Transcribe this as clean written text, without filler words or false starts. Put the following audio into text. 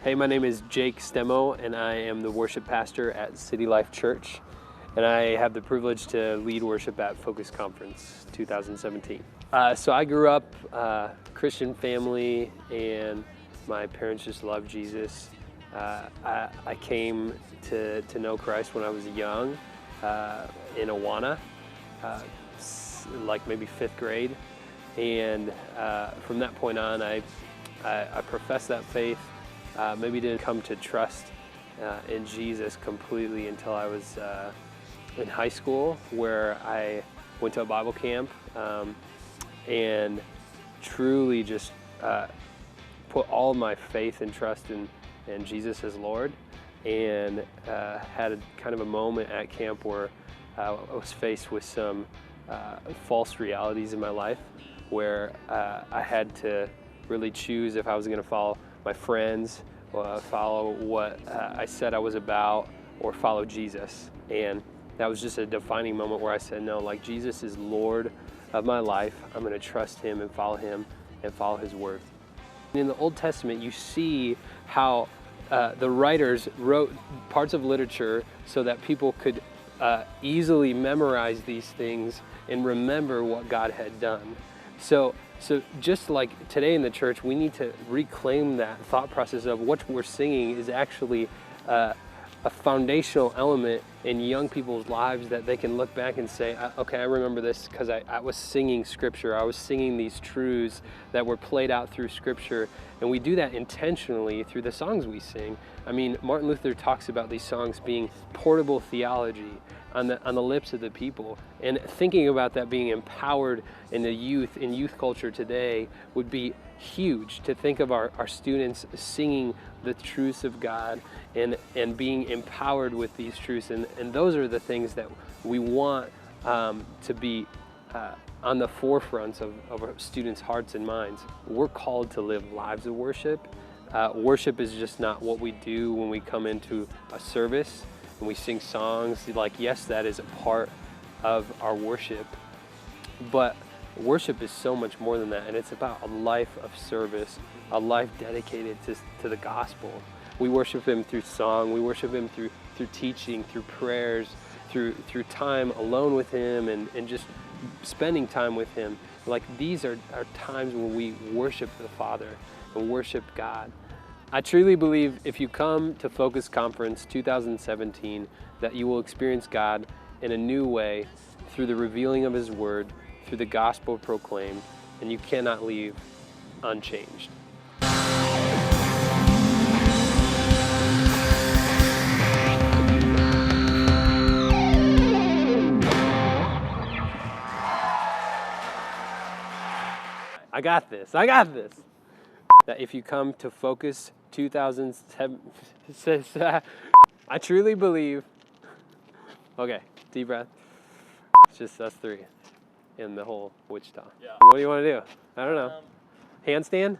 Hey, my name is Jake Stemo, and I am the worship pastor at City Life Church, and I have the privilege to lead worship at Focus Conference 2017. So I grew up Christian family, and my parents just loved Jesus. I came to know Christ when I was young in Awana, like maybe 5th grade, and from that point on, I professed that faith. Maybe didn't come to trust in Jesus completely until I was in high school, where I went to a Bible camp and truly just put all my faith and trust in Jesus as Lord, and had a kind of a moment at camp where I was faced with some false realities in my life, where I had to really choose if I was going to follow my friends, follow what I said I was about, or follow Jesus. And that was just a defining moment where I said, no, like, Jesus is Lord of my life. I'm going to trust him and follow his word. In the Old Testament, you see how the writers wrote parts of literature so that people could easily memorize these things and remember what God had done. So just like today in the church, we need to reclaim that thought process of what we're singing is actually a foundational element in young people's lives, that they can look back and say, okay, I remember this because I was singing Scripture. I was singing these truths that were played out through Scripture. And we do that intentionally through the songs we sing. I mean, Martin Luther talks about these songs being portable theology on the lips of the people. And thinking about that being empowered in youth culture today would be huge, to think of our students singing the truths of God and being empowered with these truths. And those are the things that we want to be on the forefronts of our students' hearts and minds. We're called to live lives of worship. Worship is just not what we do when we come into a service and we sing songs. Like, yes, that is a part of our worship, but worship is so much more than that, and it's about a life of service, a life dedicated to the gospel. We worship him through song, we worship him through teaching, through prayers, through time alone with him, and just spending time with him. Like, these are times when we worship the Father and worship God. I truly believe if you come to Focus Conference 2017, that you will experience God in a new way through the revealing of his word, through the gospel proclaimed, and you cannot leave unchanged. I got this. That if you come to Focus 2007, I truly believe, okay, deep breath, it's just us three in the whole Wichita. Yeah. What do you want to do? I don't know. Handstand?